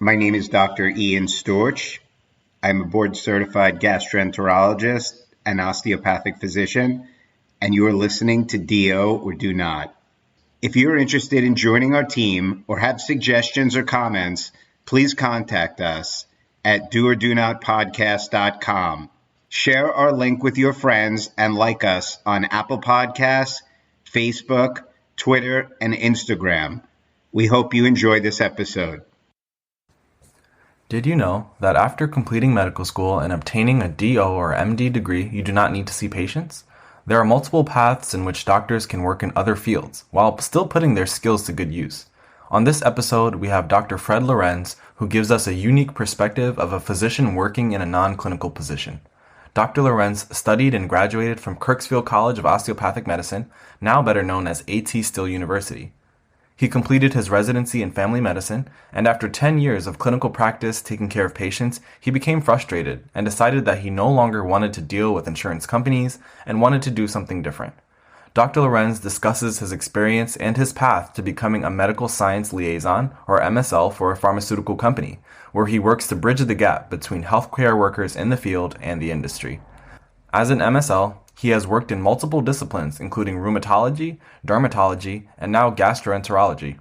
My name is Dr. Ian Storch. I'm a board-certified gastroenterologist and osteopathic physician, and you are listening to DO or Do Not. If you're interested in joining our team or have suggestions or comments, please contact us at doordonotpodcast.com. Share our link with your friends and like us on Apple Podcasts, Facebook, Twitter, and Instagram. We hope you enjoy this episode. Did you know that after completing medical school and obtaining a DO or MD degree, you do not need to see patients? There are multiple paths in which doctors can work in other fields, while still putting their skills to good use. On this episode, we have Dr. Fred Lewerenzii, who gives us a unique perspective of a physician working in a non-clinical position. Dr. Lewerenzii studied and graduated from Kirksville College of Osteopathic Medicine, now better known as A.T. Still University. He completed his residency in family medicine, and after 10 years of clinical practice taking care of patients, he became frustrated and decided that he no longer wanted to deal with insurance companies and wanted to do something different. Dr. Lewerenzii discusses his experience and his path to becoming a Medical Science Liaison, or MSL, for a pharmaceutical company, where he works to bridge the gap between healthcare workers in the field and the industry. As an MSL, he has worked in multiple disciplines, including rheumatology, dermatology, and now gastroenterology.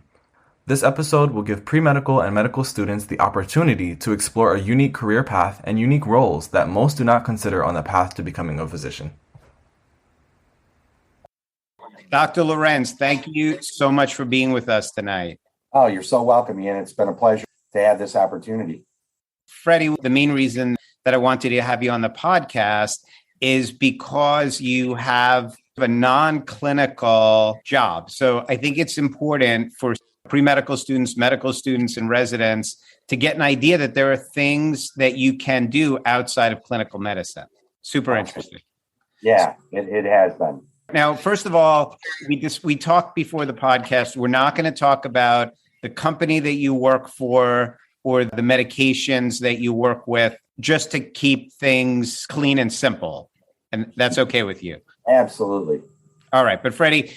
This episode will give pre-medical and medical students the opportunity to explore a unique career path and unique roles that most do not consider on the path to becoming a physician. Dr. Lewerenzii, thank you so much for being with us tonight. Oh, you're so welcome, Ian. It's been a pleasure to have this opportunity. Freddy, the main reason that I wanted to have you on the podcast is because you have a non-clinical job. So I think it's important for pre-medical students, medical students, and residents to get an idea that there are things that you can do outside of clinical medicine. Super interesting. Yeah, it has been. Now, first of all, we talked before the podcast. We're not going to talk about the company that you work for or the medications that you work with, just to keep things clean and simple. And that's okay with you? Absolutely. All right. But Freddy,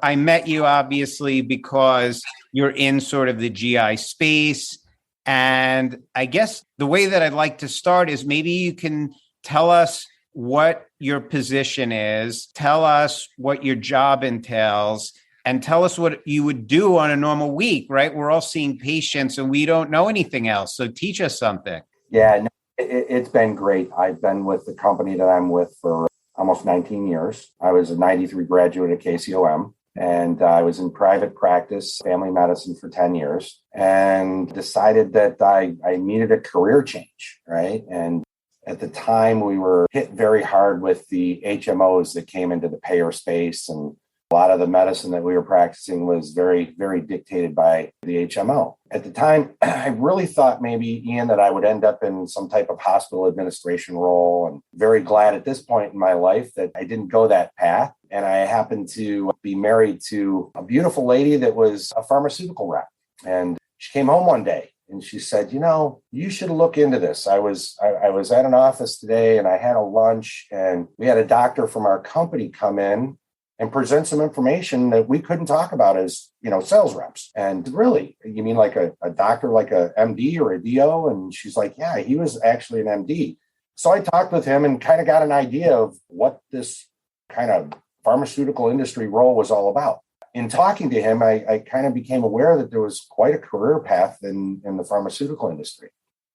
I met you obviously because you're in sort of the GI space. And I guess the way that I'd like to start is maybe you can tell us what your position is, tell us what your job entails, and tell us what you would do on a normal week, right? We're all seeing patients and we don't know anything else. So teach us something. Yeah, no, it's been great. I've been with the company that I'm with for almost 19 years. I was a 93 graduate at KCOM, and I was in private practice, family medicine for 10 years, and decided that I needed a career change, right? And at the time, we were hit very hard with the HMOs that came into the payer space, and a lot of the medicine that we were practicing was very, very dictated by the HMO. At the time, I really thought maybe, Ian, that I would end up in some type of hospital administration role. And very glad at this point in my life that I didn't go that path. And I happened to be married to a beautiful lady that was a pharmaceutical rep. And she came home one day and she said, you should look into this. I was at an office today and I had a lunch and we had a doctor from our company come in and present some information that we couldn't talk about as, sales reps. And really, you mean like a doctor, like a MD or a DO? And she's like, yeah, he was actually an MD. So I talked with him and kind of got an idea of what this kind of pharmaceutical industry role was all about. In talking to him, I kind of became aware that there was quite a career path in the pharmaceutical industry.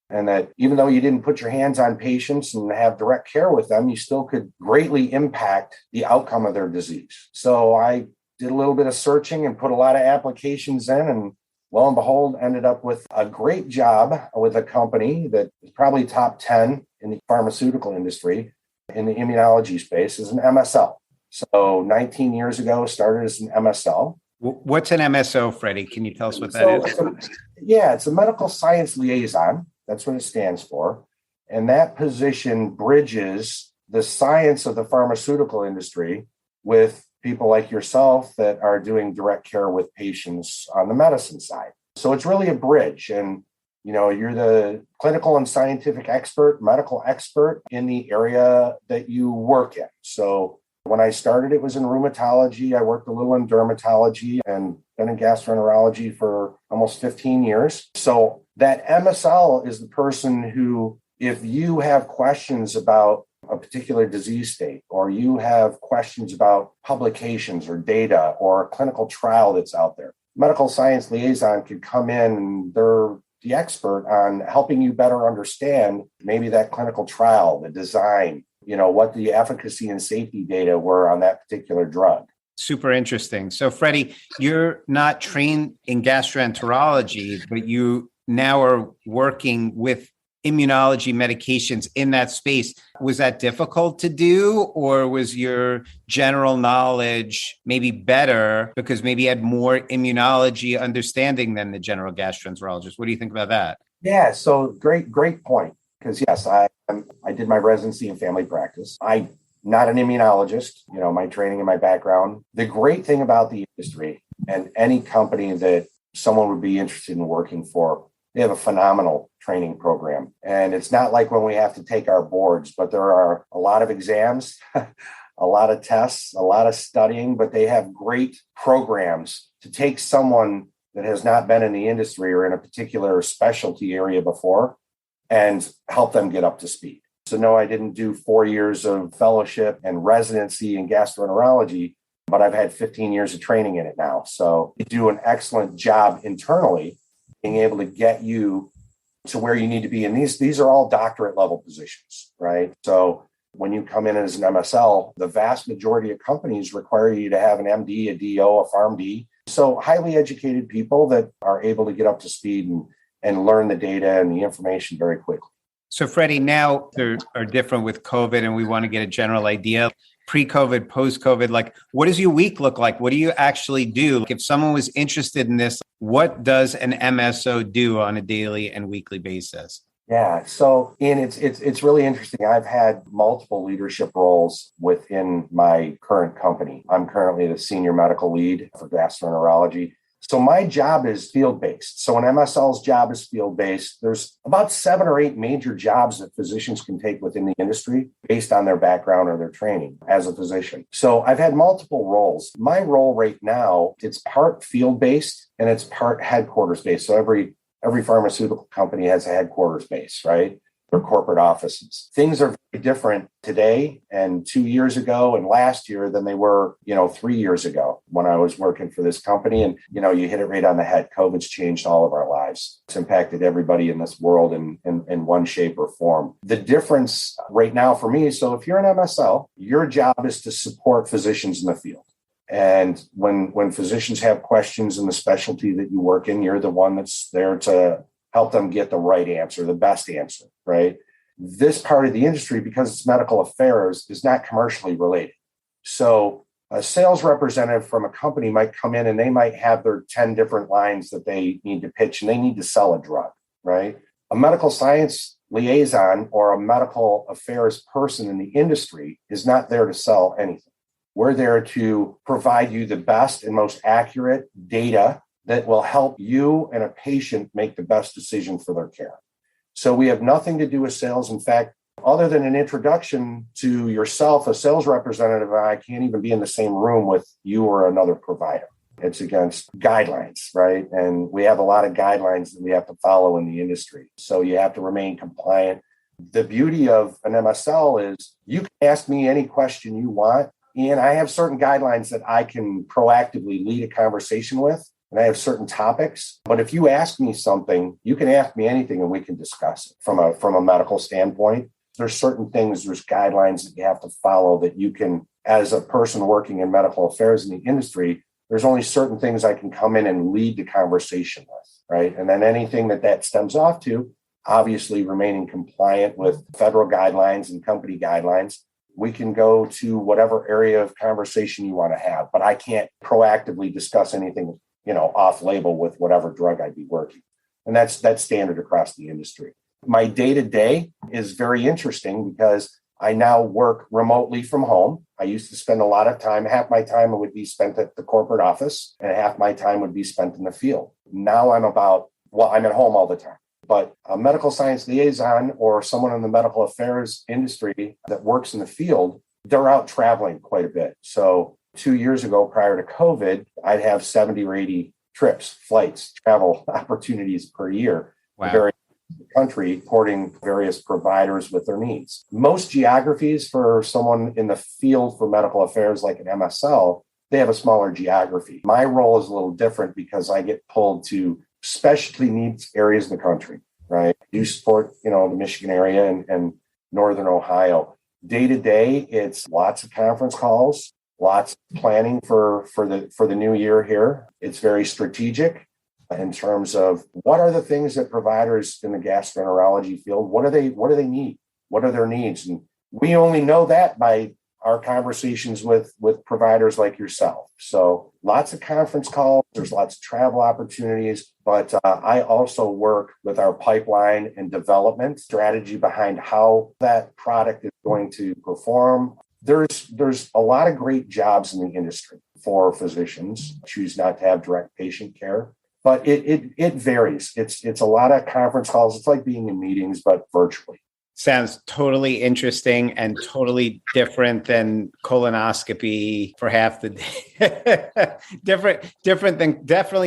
And that even though you didn't put your hands on patients and have direct care with them, you still could greatly impact the outcome of their disease. So I did a little bit of searching and put a lot of applications in, and lo and behold, ended up with a great job with a company that is probably top 10 in the pharmaceutical industry in the immunology space as an MSL. So 19 years ago, started as an MSL. What's an MSO, Freddy? Can you tell us what that is? It's a Medical Science Liaison. That's what it stands for. And that position bridges the science of the pharmaceutical industry with people like yourself that are doing direct care with patients on the medicine side. So it's really a bridge. And, you're the clinical and scientific expert, medical expert in the area that you work in. So when I started, it was in rheumatology. I worked a little in dermatology and been in gastroenterology for almost 15 years. So That MSL is the person who, if you have questions about a particular disease state, or you have questions about publications or data or a clinical trial that's out there, medical science liaison could come in and they're the expert on helping you better understand maybe that clinical trial, the design, what the efficacy and safety data were on that particular drug. Super interesting. So, Freddy, you're not trained in gastroenterology, but you now are working with immunology medications in that space. Was that difficult to do, or was your general knowledge maybe better because maybe you had more immunology understanding than the general gastroenterologist? What do you think about that? Yeah, so great point. Because yes, I did my residency in family practice. I'm not an immunologist, my training and my background. The great thing about the industry and any company that someone would be interested in working for, they have a phenomenal training program. And it's not like when we have to take our boards, but there are a lot of exams, a lot of tests, a lot of studying, but they have great programs to take someone that has not been in the industry or in a particular specialty area before and help them get up to speed. So no, I didn't do 4 years of fellowship and residency in gastroenterology, but I've had 15 years of training in it now. So you do an excellent job internally being able to get you to where you need to be. And these are all doctorate level positions, right? So when you come in as an MSL, the vast majority of companies require you to have an MD, a DO, a PharmD. So highly educated people that are able to get up to speed and learn the data and the information very quickly. So, Freddy, now there are different with COVID, and we want to get a general idea. Pre-COVID, post-COVID, like, what does your week look like? What do you actually do? Like, if someone was interested in this, what does an MSO do on a daily and weekly basis? Yeah, so Ian, it's really interesting. I've had multiple leadership roles within my current company. I'm currently the senior medical lead for gastroenterology. So my job is field-based. So an MSL's job is field-based. There's about 7 or 8 major jobs that physicians can take within the industry based on their background or their training as a physician. So I've had multiple roles. My role right now, it's part field-based and it's part headquarters-based. So every pharmaceutical company has a headquarters base, right? Their corporate offices. Things are very different today and 2 years ago and last year than they were, 3 years ago when I was working for this company. And, you hit it right on the head. COVID's changed all of our lives. It's impacted everybody in this world in one shape or form. The difference right now for me, so if you're an MSL, your job is to support physicians in the field. And when physicians have questions in the specialty that you work in, you're the one that's there to help them get the right answer, the best answer, right? This part of the industry, because it's medical affairs, is not commercially related. So a sales representative from a company might come in and they might have their 10 different lines that they need to pitch and they need to sell a drug, right? A medical science liaison or a medical affairs person in the industry is not there to sell anything. We're there to provide you the best and most accurate data that will help you and a patient make the best decision for their care. So we have nothing to do with sales. In fact, other than an introduction to yourself, a sales representative, I can't even be in the same room with you or another provider. It's against guidelines, right? And we have a lot of guidelines that we have to follow in the industry. So you have to remain compliant. The beauty of an MSL is you can ask me any question you want. And I have certain guidelines that I can proactively lead a conversation with. And I have certain topics. But if you ask me something, you can ask me anything and we can discuss it from a medical standpoint. There's certain things, there's guidelines that you have to follow that you can, as a person working in medical affairs in the industry, there's only certain things I can come in and lead the conversation with, right? And then anything that stems off to, obviously remaining compliant with federal guidelines and company guidelines. We can go to whatever area of conversation you want to have, but I can't proactively discuss anything, off label with whatever drug I'd be working. And that's standard across the industry. My day-to-day is very interesting because I now work remotely from home. I used to spend a lot of time, half my time would be spent at the corporate office and half my time would be spent in the field. Now I'm at home all the time. But a medical science liaison or someone in the medical affairs industry that works in the field, they're out traveling quite a bit. So 2 years ago, prior to COVID, I'd have 70 or 80 trips, flights, travel opportunities per year. Wow. Country, supporting various providers with their needs. Most geographies for someone in the field for medical affairs, like an MSL, they have a smaller geography. My role is a little different because I get pulled to specialty needs areas of the country, right? I do support, the Michigan area and Northern Ohio. Day to day, it's lots of conference calls, lots of planning for the new year here. It's very strategic in terms of what are the things that providers in the gastroenterology field, what do they need? What are their needs? And we only know that by our conversations with providers like yourself. So lots of conference calls, there's lots of travel opportunities, but I also work with our pipeline and development strategy behind how that product is going to perform. There's a lot of great jobs in the industry for physicians who choose not to have direct patient care. But it varies. It's a lot of conference calls. It's like being in meetings, but virtually. Sounds totally interesting and totally different than colonoscopy for half the day. Definitely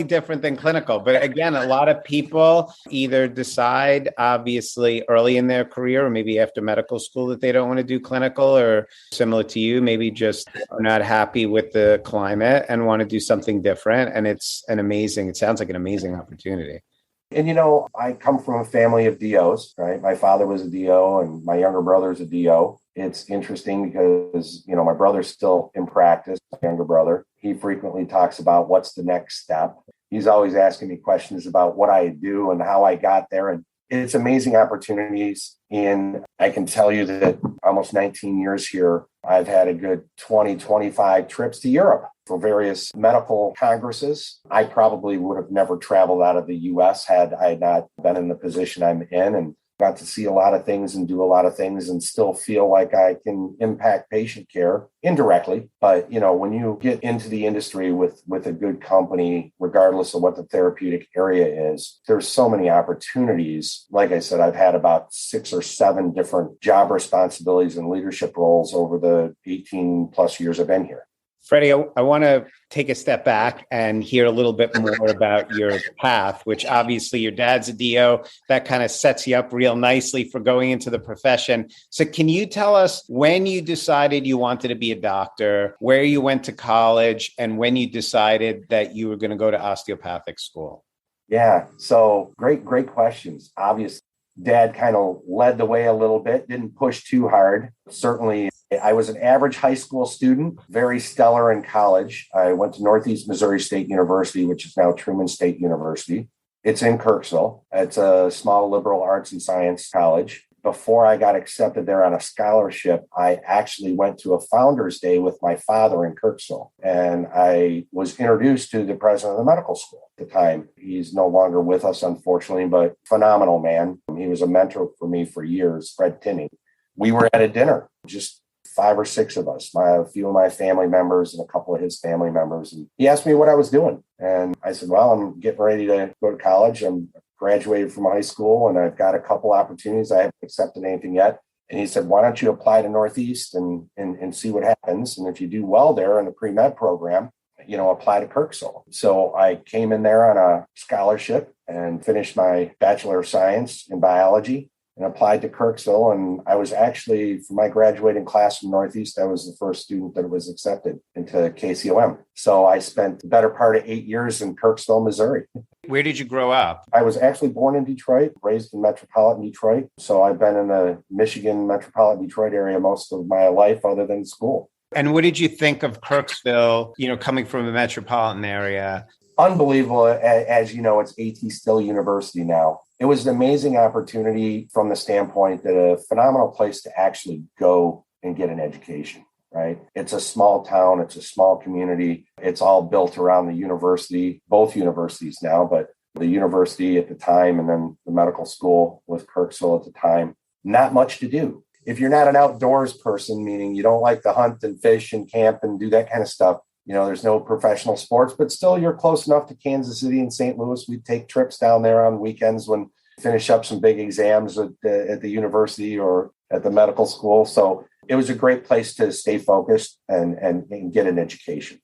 different than clinical. But again, a lot of people either decide, obviously, early in their career or maybe after medical school that they don't want to do clinical, or similar to you, maybe just are not happy with the climate and want to do something different. And it sounds like an amazing opportunity. And, I come from a family of DOs, right? My father was a DO and my younger brother's a DO. It's interesting because, my brother's still in practice, my younger brother. He frequently talks about what's the next step. He's always asking me questions about what I do and how I got there. And it's amazing opportunities. And I can tell you that almost 19 years here, I've had a good 20, 25 trips to Europe for various medical congresses. I probably would have never traveled out of the U.S. had I not been in the position I'm in, and got to see a lot of things and do a lot of things and still feel like I can impact patient care indirectly. But, when you get into the industry with a good company, regardless of what the therapeutic area is, there's so many opportunities. Like I said, I've had about 6 or 7 different job responsibilities and leadership roles over the 18 plus years I've been here. Freddy, I want to take a step back and hear a little bit more about your path, which obviously your dad's a DO. That kind of sets you up real nicely for going into the profession. So can you tell us when you decided you wanted to be a doctor, where you went to college, and when you decided that you were going to go to osteopathic school? Yeah, so great questions. Obviously, Dad kind of led the way a little bit, didn't push too hard. Certainly, I was an average high school student, very stellar in college. I went to Northeast Missouri State University, which is now Truman State University. It's in Kirksville. It's a small liberal arts and science college. Before I got accepted there on a scholarship, I actually went to a founder's day with my father in Kirksville. And I was introduced to the president of the medical school at the time. He's no longer with us, unfortunately, but phenomenal man. He was a mentor for me for years, Freddy. We were at a dinner, just 5 or 6 of us, a few of my family members and a couple of his family members. And he asked me what I was doing. And I said, well, I'm getting ready to go to college. I'm graduated from high school and I've got a couple opportunities. I haven't accepted anything yet. And he said, why don't you apply to Northeast and see what happens? And if you do well there in the pre-med program, apply to Kirksville. So I came in there on a scholarship and finished my Bachelor of Science in biology and applied to Kirksville. And I was actually, for my graduating class from Northeast, I was the first student that was accepted into KCOM. So I spent the better part of 8 years in Kirksville, Missouri. Where did you grow up? I was actually born in Detroit, raised in metropolitan Detroit. So I've been in the Michigan metropolitan Detroit area most of my life other than school. And what did you think of Kirksville, coming from a metropolitan area? Unbelievable. As you know, it's AT Still University now. It was an amazing opportunity from the standpoint that a phenomenal place to actually go and get an education, right? It's a small town. It's a small community. It's all built around the university, both universities now, but the university at the time and then the medical school with Kirksville at the time. Not much to do. If you're not an outdoors person, meaning you don't like to hunt and fish and camp and do that kind of stuff, there's no professional sports, but still you're close enough to Kansas City and St. Louis. We'd take trips down there on weekends when we finish up some big exams at the university or at the medical school. So it was a great place to stay focused and get an education.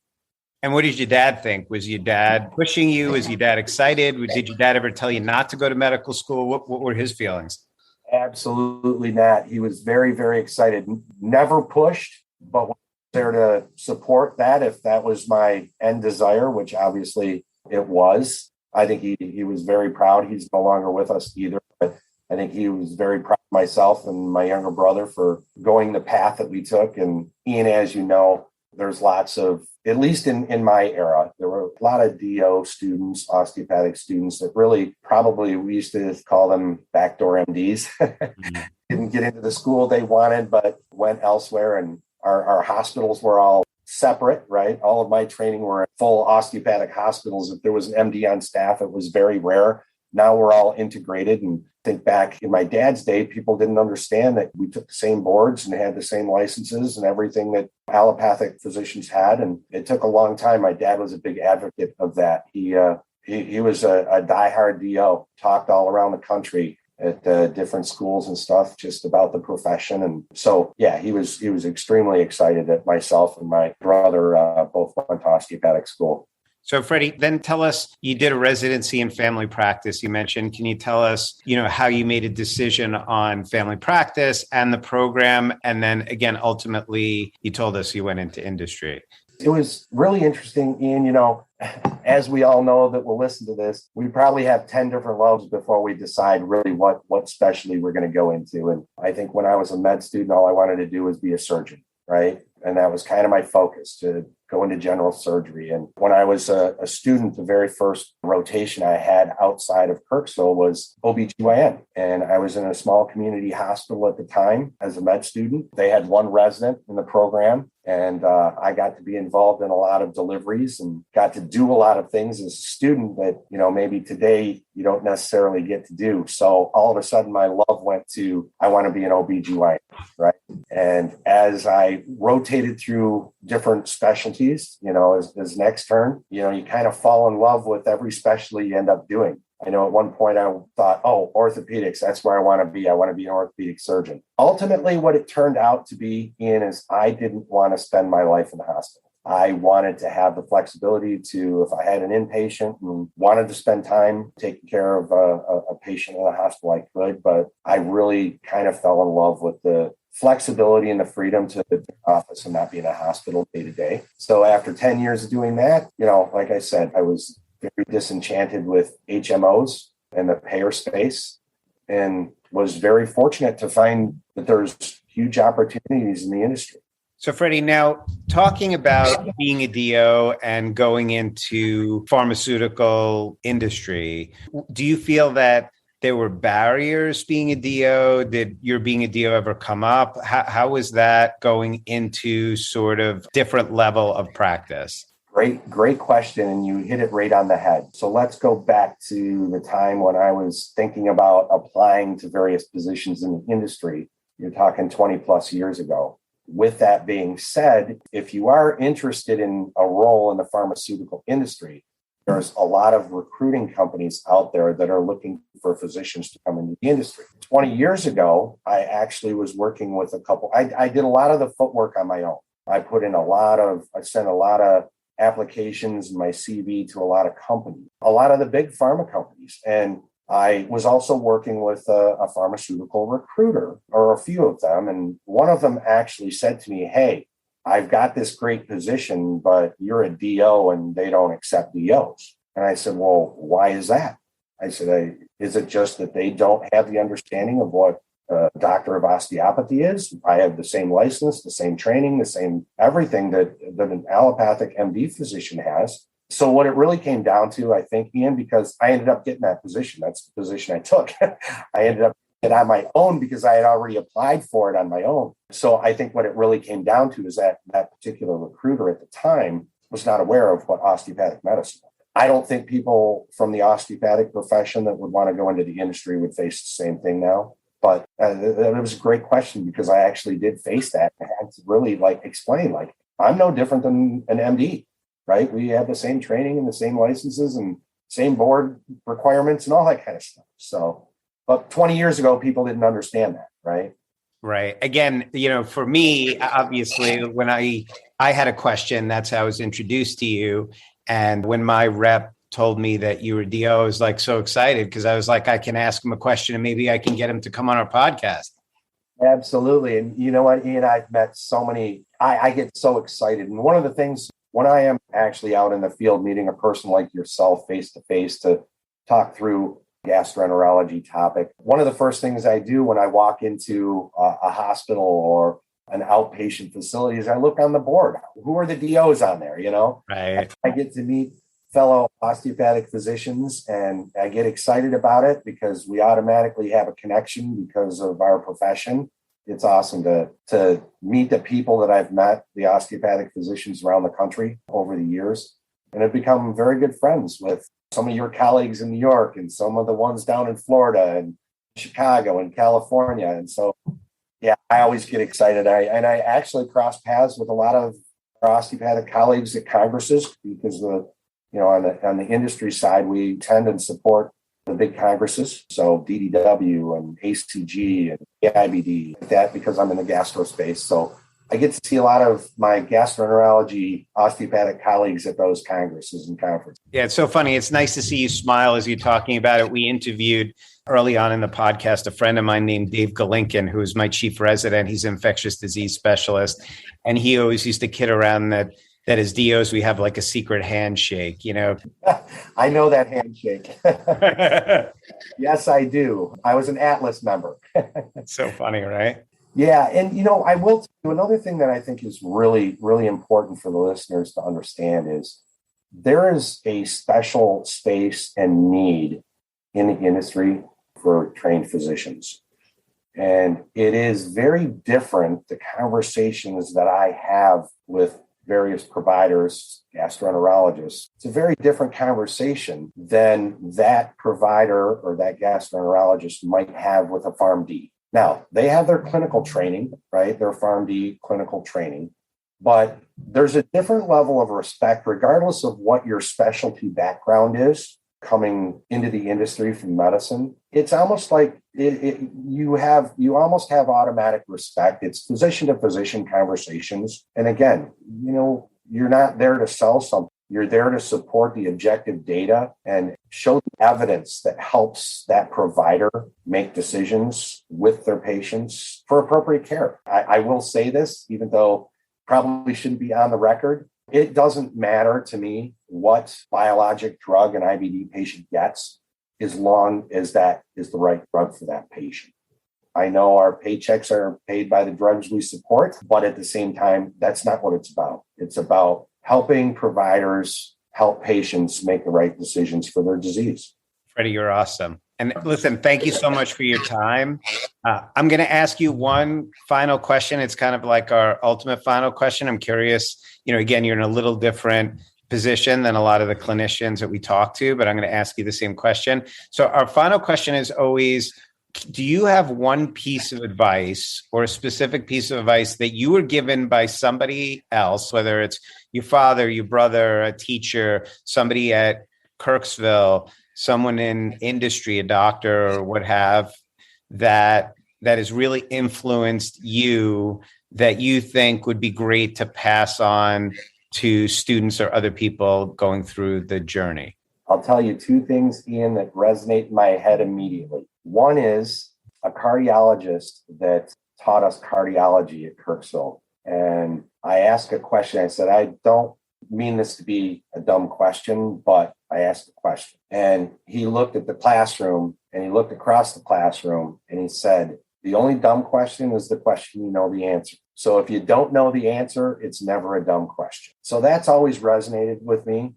And what did your dad think? Was your dad pushing you? Was your dad excited? Did your dad ever tell you not to go to medical school? What were his feelings? Absolutely not. He was very, very excited. Never pushed, but was there to support that if that was my end desire, which obviously it was. I think he was very proud. He's no longer with us either, but I think he was very proud of myself and my younger brother for going the path that we took. And Ian, as you know, there's lots of, at least in my era, there were a lot of DO students, osteopathic students that really probably, we used to call them backdoor MDs, didn't get into the school they wanted, but went elsewhere. And our hospitals were all separate, right? All of my training were in full osteopathic hospitals. If there was an MD on staff, it was very rare. Now we're all integrated. And think back in my dad's day, people didn't understand that we took the same boards and had the same licenses and everything that allopathic physicians had. And it took a long time. My dad was a big advocate of that. He was a diehard DO, talked all around the country at different schools and stuff, just about the profession. And so, yeah, he was extremely excited that myself and my brother both went to osteopathic school. So, Freddie, then tell us, you did a residency in family practice, you mentioned. Can you tell us, how you made a decision on family practice and the program? And then again, ultimately, you told us you went into industry. It was really interesting, Ian. As we all know that will listen to this, we probably have 10 different levels before we decide really what specialty we're going to go into. And I think when I was a med student, all I wanted to do was be a surgeon, right? And that was kind of my focus, to go into general surgery. And when I was a student, the very first rotation I had outside of Kirksville was OBGYN. And I was in a small community hospital at the time as a med student. They had one resident in the program. And I got to be involved in a lot of deliveries and got to do a lot of things as a student that, maybe today you don't necessarily get to do. So all of a sudden my love went to, I want to be an OBGYN, right? And as I rotated through different specialties, as an extern, you kind of fall in love with every specialty you end up doing. I know at one point I thought, orthopedics, that's where I want to be. I want to be an orthopedic surgeon. Ultimately, what it turned out to be, Ian, is I didn't want to spend my life in the hospital. I wanted to have the flexibility to, if I had an inpatient and wanted to spend time taking care of a patient in the hospital, I could. But I really kind of fell in love with the flexibility and the freedom to the office and not be in a hospital day to day. So after 10 years of doing that, like I said, I was very disenchanted with HMOs and the payer space, and was very fortunate to find that there's huge opportunities in the industry. So, Freddie, now talking about being a DO and going into pharmaceutical industry, do you feel that there were barriers being a DO? Did your being a DO ever come up? How was that going into sort of different level of practice? Great question. And you hit it right on the head. So let's go back to the time when I was thinking about applying to various positions in the industry. You're talking 20 plus years ago. With that being said, if you are interested in a role in the pharmaceutical industry, there's a lot of recruiting companies out there that are looking for physicians to come into the industry. 20 years ago, I actually was working with a couple. I did a lot of the footwork on my own. I sent a lot of applications in my CV to a lot of companies, a lot of the big pharma companies. And I was also working with a pharmaceutical recruiter, or a few of them. And one of them actually said to me, "Hey, I've got this great position, but you're a DO and they don't accept DOs." And I said, "Well, why is that?" I said, "Is it just that they don't have the understanding of what a doctor of osteopathy is? I have the same license, the same training, the same everything that an allopathic MD physician has." So what it really came down to, I think, Ian, because I ended up getting that position. That's the position I took. I ended up getting it on my own because I had already applied for it on my own. So I think what it really came down to is that particular recruiter at the time was not aware of what osteopathic medicine was. I don't think people from the osteopathic profession that would want to go into the industry would face the same thing now. But it was a great question, because I actually did face that. I had to really explain, I'm no different than an MD, right? We have the same training and the same licenses and same board requirements and all that kind of stuff. So, but 20 years ago, people didn't understand that, right? Right. Again, for me, obviously, when I had a question, that's how I was introduced to you. And when my rep told me that you were DO, I was like so excited because I was like, I can ask him a question and maybe I can get him to come on our podcast. Absolutely. And you know what, Ian, I've met so many, I get so excited. And one of the things when I am actually out in the field meeting a person like yourself face to face to talk through gastroenterology topic, one of the first things I do when I walk into a hospital or an outpatient facility is I look on the board. Who are the DOs on there? Right. I get to meet fellow osteopathic physicians and I get excited about it because we automatically have a connection because of our profession. It's awesome to meet the people that I've met, the osteopathic physicians around the country over the years, and have become very good friends with some of your colleagues in New York and some of the ones down in Florida and Chicago and California. And so, yeah, I always get excited. I actually cross paths with a lot of our osteopathic colleagues at congresses because on the industry side, we tend and support the big congresses. So DDW and ACG and AIBD, that because I'm in the gastro space. So I get to see a lot of my gastroenterology osteopathic colleagues at those congresses and conferences. Yeah, it's so funny. It's nice to see you smile as you're talking about it. We interviewed early on in the podcast a friend of mine named Dave Galinkin, who is my chief resident. He's an infectious disease specialist. And he always used to kid around that as DOs, we have like a secret handshake, I know that handshake. Yes, I do. I was an Atlas member. It's so funny, right? Yeah. And, I will tell you another thing that I think is really, really important for the listeners to understand is there is a special space and need in the industry for trained physicians. And it is very different, the conversations that I have with various providers, gastroenterologists. It's a very different conversation than that provider or that gastroenterologist might have with a PharmD. Now, they have their clinical training, right? Their PharmD clinical training, but there's a different level of respect, regardless of what your specialty background is coming into the industry from medicine. It's almost like you almost have automatic respect. It's physician to physician conversations. And again, you're not there to sell something. You're there to support the objective data and show the evidence that helps that provider make decisions with their patients for appropriate care. I will say this, even though probably shouldn't be on the record. It doesn't matter to me what biologic drug an IBD patient gets, as long as that is the right drug for that patient. I know our paychecks are paid by the drugs we support, but at the same time, that's not what it's about. It's about helping providers help patients make the right decisions for their disease. Freddy, you're awesome. And listen, thank you so much for your time. I'm going to ask you one final question. It's kind of like our ultimate final question. I'm curious, again, you're in a little different position than a lot of the clinicians that we talk to, but I'm going to ask you the same question. So our final question is always, do you have one piece of advice or a specific piece of advice that you were given by somebody else, whether it's your father, your brother, a teacher, somebody at Kirksville, someone in industry, a doctor or what have, that has really influenced you that you think would be great to pass on to students or other people going through the journey? I'll tell you two things, Ian, that resonate in my head immediately. One is a cardiologist that taught us cardiology at Kirksville. And I asked a question. I said, I don't mean this to be a dumb question, but I asked the question. And he looked at the classroom and he looked across the classroom and he said, the only dumb question is the question you know the answer. So if you don't know the answer, it's never a dumb question. So that's always resonated with me.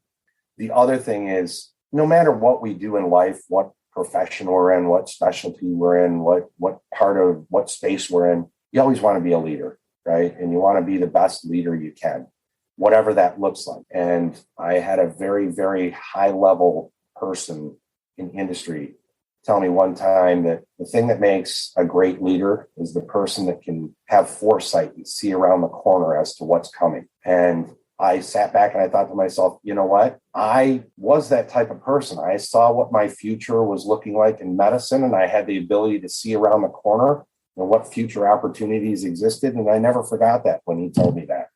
The other thing is, no matter what we do in life, what profession we're in, what specialty we're in, what part of what space we're in, you always want to be a leader, right? And you want to be the best leader you can, whatever that looks like. And I had a very, very high level person in industry tell me one time that the thing that makes a great leader is the person that can have foresight and see around the corner as to what's coming. And I sat back and I thought to myself, you know what? I was that type of person. I saw what my future was looking like in medicine, and I had the ability to see around the corner what future opportunities existed. And I never forgot that when he told me that.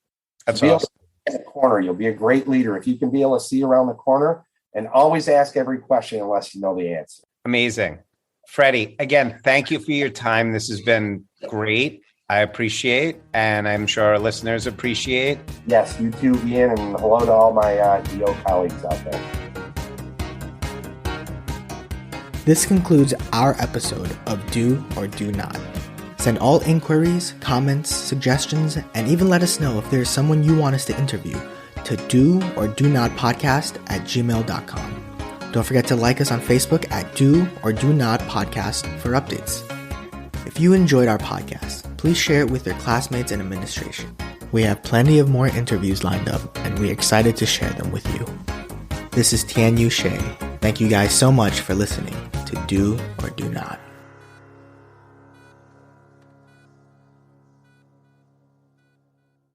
That's awesome. In the corner, you'll be a great leader if you can be able to see around the corner and always ask every question unless you know the answer. Amazing. Freddy, again, thank you for your time. This has been great. I appreciate, and I'm sure our listeners appreciate. Yes, you too, Ian, and hello to all my DO colleagues out there. This concludes our episode of Do or Do Not. Send all inquiries, comments, suggestions, and even let us know if there's someone you want us to interview to doordonotpodcast@gmail.com. Don't forget to like us on Facebook at Do or Do Not Podcast for updates. If you enjoyed our podcast, please share it with your classmates and administration. We have plenty of more interviews lined up, and we're excited to share them with you. This is Tianyu Shea. Thank you guys so much for listening to Do or Do Not.